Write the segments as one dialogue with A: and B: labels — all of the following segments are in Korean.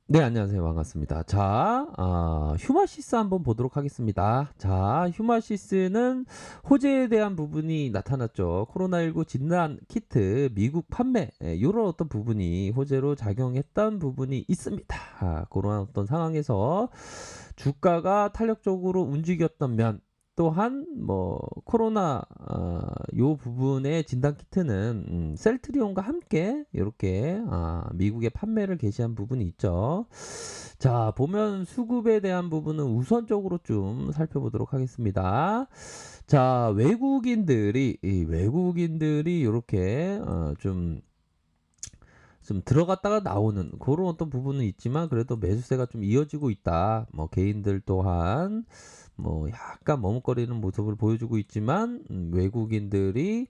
A: 네, 안녕하세요. 반갑습니다. 자, 휴마시스 한번 보도록 하겠습니다. 자, 휴마시스는 호재에 대한 부분이 나타났죠. 코로나19 진단 키트 미국 판매, 이런 어떤 부분이 호재로 작용했던 부분이 있습니다. 그런 어떤 상황에서 주가가 탄력적으로 움직였던 면, 또한 뭐 코로나 요 부분의 진단 키트는 셀트리온과 함께 이렇게 미국에 판매를 개시한 부분이 있죠. 자, 보면 수급에 대한 부분은 우선적으로 좀 살펴보도록 하겠습니다. 자, 외국인들이 이렇게 좀 들어갔다가 나오는 그런 어떤 부분은 있지만 그래도 매수세가 좀 이어지고 있다. 뭐 개인들 또한 뭐 약간 머뭇거리는 모습을 보여주고 있지만 외국인들이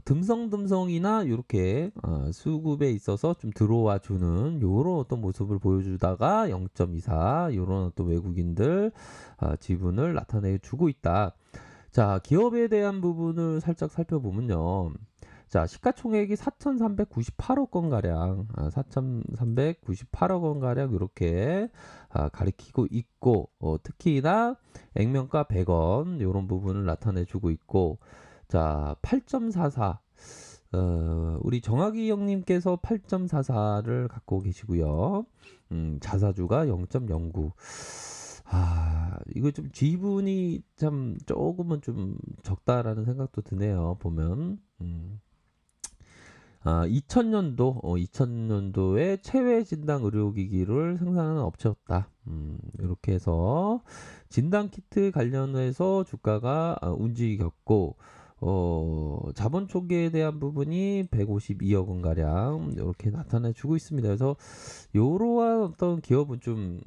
A: 듬성듬성이나 이렇게 수급에 있어서 좀 들어와 주는 요런 어떤 모습을 보여주다가 0.24 요런 어떤 외국인들 지분을 나타내 주고 있다. 자, 기업에 대한 부분을 살짝 살펴보면요. 자, 시가총액이 4,398억 원 가량, 4,398억 원 가량 이렇게 가리키고 있고, 특히나 액면가 100원 이런 부분을 나타내주고 있고, 자, 8.44. 우리 정학이 형님께서 8.44를 갖고 계시고요. 자사주가 0.09. 이거 좀 지분이 참 조금은 좀 적다라는 생각도 드네요. 보면. 2000년도에 체외 진단 의료기기를 생산하는 업체였다. 이렇게 해서 진단 키트 관련해서 주가가 움직였고, 자본 초기에 대한 부분이 152억 원 가량 이렇게 나타내 주고 있습니다. 그래서 이러한 어떤 기업은 좀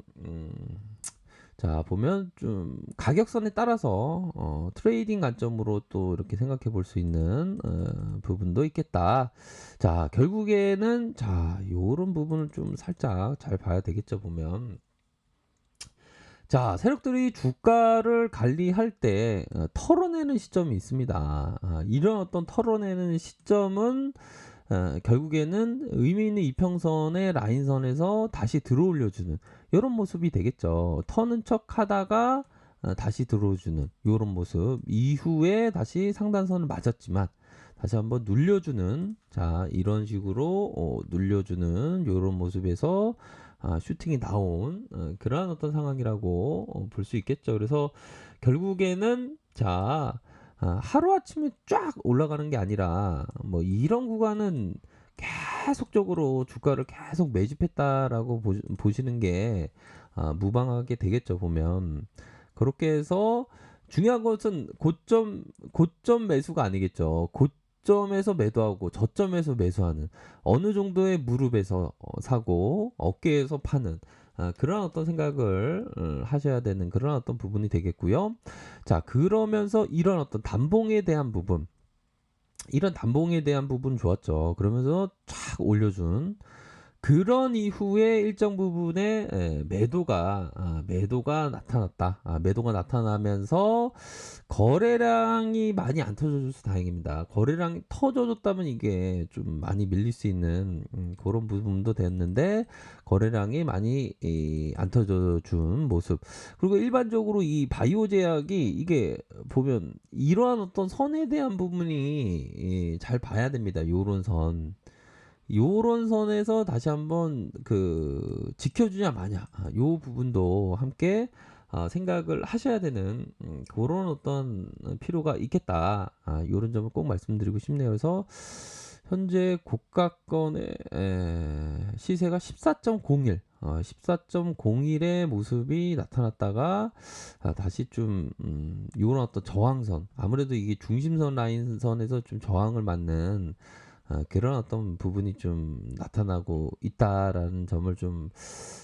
A: 자, 보면 좀 가격선에 따라서 트레이딩 관점으로 또 이렇게 생각해 볼 수 있는 부분도 있겠다. 자, 결국에는 자, 요런 부분을 좀 살짝 잘 봐야 되겠죠, 보면. 자, 세력들이 주가를 관리할 때 털어내는 시점이 있습니다. 이런 어떤 털어내는 시점은 결국에는 의미 있는 이평선의 라인선에서 다시 들어올려주는 이런 모습이 되겠죠. 터는 척 하다가 다시 들어주는 이런 모습 이후에 다시 상단선을 맞았지만 다시 한번 눌려주는 자 이런 식으로 눌려주는 이런 모습에서 슈팅이 나온 그러한 어떤 상황이라고 볼 수 있겠죠. 그래서 결국에는 자 하루아침에 쫙 올라가는 게 아니라 뭐 이런 구간은 계속적으로 주가를 계속 매집했다라고 보시는 게 무방하게 되겠죠. 보면 그렇게 해서 중요한 것은 고점 매수가 아니겠죠. 고점에서 매도하고 저점에서 매수하는 어느 정도의 무릎에서 사고 어깨에서 파는 그런 어떤 생각을 하셔야 되는 그런 어떤 부분이 되겠고요. 자, 그러면서 이런 단봉에 대한 부분 좋았죠. 그러면서 쫙 올려준 그런 이후에 일정 부분의 매도가 나타났다. 매도가 나타나면서 거래량이 많이 안 터져줘서 다행입니다. 거래량이 터져줬다면 이게 좀 많이 밀릴 수 있는 그런 부분도 됐는데 거래량이 많이 안 터져준 모습. 그리고 일반적으로 이 바이오 제약이 이게 보면 이러한 어떤 선에 대한 부분이 잘 봐야 됩니다. 요런 선. 요런 선에서 다시 한번 그 지켜주냐 마냐 요 부분도 함께 생각을 하셔야 되는 그런 어떤 필요가 있겠다. 요런 점을 꼭 말씀드리고 싶네요. 그래서 현재 고가권의 시세가 14.01 14.01의 모습이 나타났다가 다시 좀 이런 어떤 저항선 아무래도 이게 중심선 라인선에서 좀 저항을 맞는 그런 어떤 부분이 좀 나타나고 있다라는 점을 좀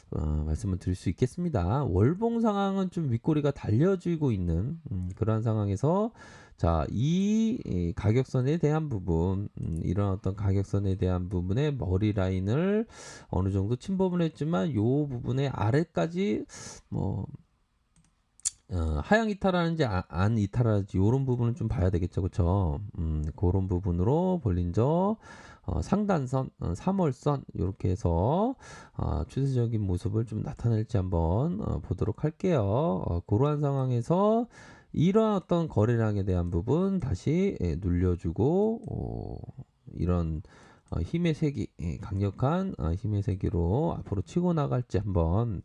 A: 말씀을 드릴 수 있겠습니다. 월봉 상황은 좀 윗꼬리가 달려지고 있는 그러한 상황에서 자, 이 가격선에 대한 부분, 이런 어떤 가격선에 대한 부분의 머리 라인을 어느 정도 침범을 했지만 요 부분의 아래까지 뭐 하향 이탈하는지 안 이탈하는지 이런 부분을 좀 봐야 되겠죠, 그렇죠? 그런 부분으로 볼린저 상단선, 3월선 요렇게 해서 추세적인 모습을 좀 나타낼지 한번 보도록 할게요. 그러한 상황에서 이러한 어떤 거래량에 대한 부분 다시 눌려주고 이런 힘의 세기, 강력한 힘의 세기로 앞으로 치고 나갈지 한번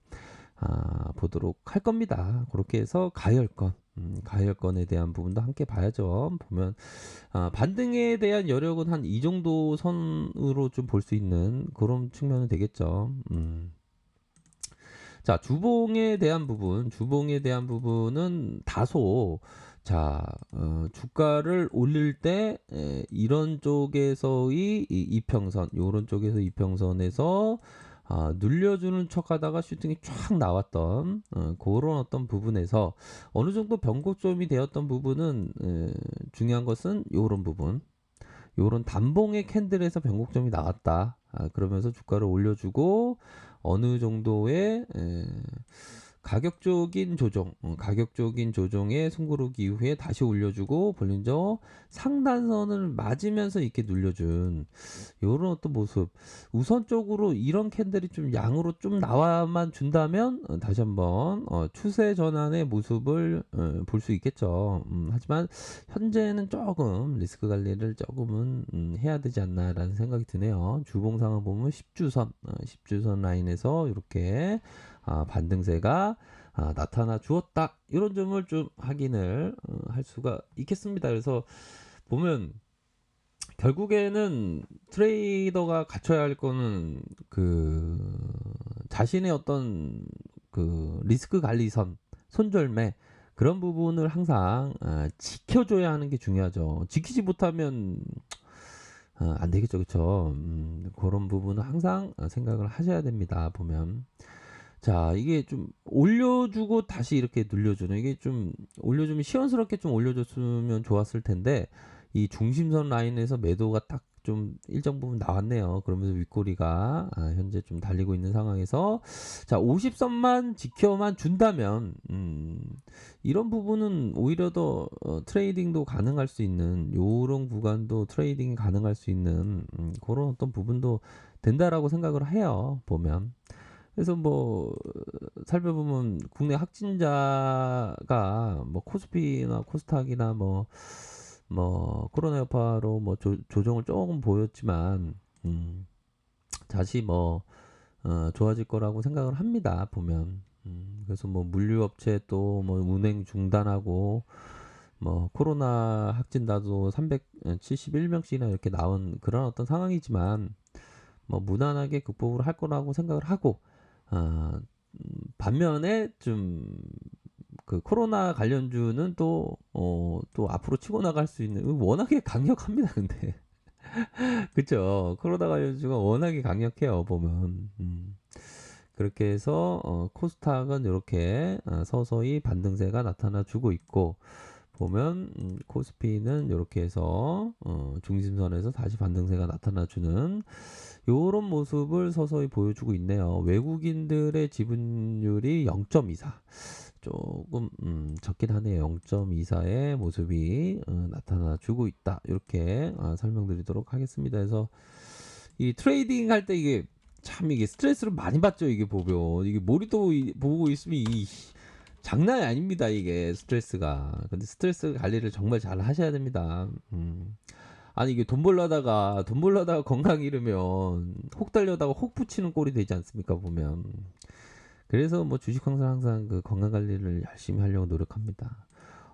A: 보도록 할 겁니다. 그렇게 해서 가열권에 대한 부분도 함께 봐야죠. 보면 반등에 대한 여력은 한 이 정도 선으로 좀 볼 수 있는 그런 측면은 되겠죠. 자, 주봉에 대한 부분은 다소 주가를 올릴 때 이런 쪽에서의 이평선, 요런 쪽에서 이평선에서 눌려주는 척하다가 슈팅이 쫙 나왔던 그런 어떤 부분에서 어느 정도 변곡점이 되었던 부분은 중요한 것은 요런 부분, 요런 단봉의 캔들에서 변곡점이 나왔다. 그러면서 주가를 올려주고 어느 정도의 가격적인 조정의 숨고르기 이후에 다시 올려주고 볼린저 상단선을 맞으면서 이렇게 눌려준 이런 어떤 모습. 우선적으로 이런 캔들이 좀 양으로 좀 나와만 준다면 다시 한번 추세 전환의 모습을 볼 수 있겠죠. 하지만 현재는 조금 리스크 관리를 조금은 해야 되지 않나라는 생각이 드네요. 주봉상을 보면 10주선 라인에서 이렇게 반등세가 나타나 주었다. 이런 점을 좀 확인을 할 수가 있겠습니다. 그래서 보면 결국에는 트레이더가 갖춰야 할 거는 그 자신의 어떤 그 리스크 관리선, 손절매 그런 부분을 항상 지켜줘야 하는 게 중요하죠. 지키지 못하면 안 되겠죠, 그렇죠? 그런 부분은 항상 생각을 하셔야 됩니다. 보면 자, 이게 좀 올려주고 다시 이렇게 눌려주는 이게 좀 올려주면 시원스럽게 좀 올려줬으면 좋았을 텐데 이 중심선 라인에서 매도가 딱 좀 일정 부분 나왔네요. 그러면서 윗꼬리가 현재 좀 달리고 있는 상황에서 자 50선만 지켜만 준다면 이런 부분은 오히려 더 트레이딩도 가능할 수 있는 요런 구간도 트레이딩이 가능할 수 있는 그런 어떤 부분도 된다라고 생각을 해요. 보면 그래서 뭐 살펴보면 국내 확진자가 뭐 코스피나 코스닥이나 뭐 코로나 여파로 뭐 조정을 조금 보였지만 다시 뭐 좋아질 거라고 생각을 합니다. 보면 그래서 뭐 물류업체 또 뭐 운행 중단하고 뭐 코로나 확진자도 371명씩이나 이렇게 나온 그런 어떤 상황이지만 뭐 무난하게 극복을 할 거라고 생각을 하고 반면에 좀 그 코로나 관련주는 또 앞으로 치고 나갈 수 있는 워낙에 강력합니다. 근데 그쵸? 코로나 관련주가 워낙에 강력해요. 보면 그렇게 해서 코스닥은 이렇게 서서히 반등세가 나타나 주고 있고 보면 코스피는 이렇게 해서 중심선에서 다시 반등세가 나타나 주는 요런 모습을 서서히 보여주고 있네요. 외국인들의 지분율이 0.24 조금 적긴 하네요. 0.24의 모습이 나타나 주고 있다. 이렇게 설명드리도록 하겠습니다. 그래서 이 트레이딩 할 때 이게 참 이게 스트레스를 많이 받죠. 이게 보면 이게 머리도 보고 있으면 장난이 아닙니다. 이게 스트레스가. 근데 스트레스 관리를 정말 잘 하셔야 됩니다. 아니 이게 돈 벌려다가 건강 잃으면 혹 달려다가 혹 붙이는 꼴이 되지 않습니까 보면. 그래서 뭐 주식 항상 그 건강 관리를 열심히 하려고 노력합니다.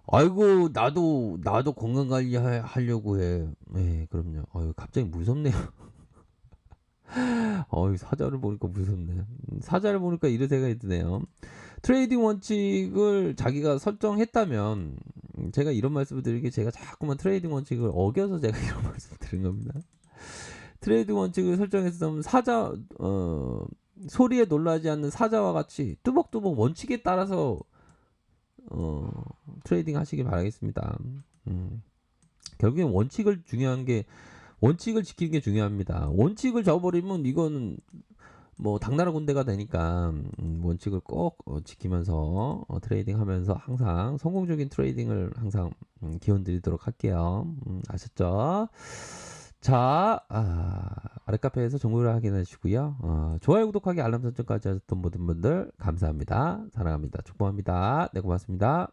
A: 아이고 나도 건강 관리 하려고 해. 네, 그럼요. 갑자기 무섭네요. 사자를 보니까 무섭네. 사자를 보니까 이런 생각이 드네요. 트레이딩 원칙을 자기가 설정했다면 제가 이런 말씀을 드리기 제가 자꾸만 트레이딩 원칙을 어겨서 제가 이런 말씀을 드린 겁니다. 트레이딩 원칙을 설정했으면 소리에 놀라지 않는 사자와 같이 뚜벅뚜벅 원칙에 따라서 트레이딩 하시길 바라겠습니다. 결국엔 원칙을 지키는 게 중요합니다. 원칙을 저버리면 이거는 뭐 당나라 군대가 되니까 원칙을 꼭 지키면서 트레이딩 하면서 항상 성공적인 트레이딩을 항상 기원 드리도록 할게요. 아셨죠? 자, 아래 카페에서 정보를 확인해 주시고요. 좋아요, 구독하기, 알람 설정까지 하셨던 모든 분들 감사합니다. 사랑합니다. 축복합니다. 네, 고맙습니다.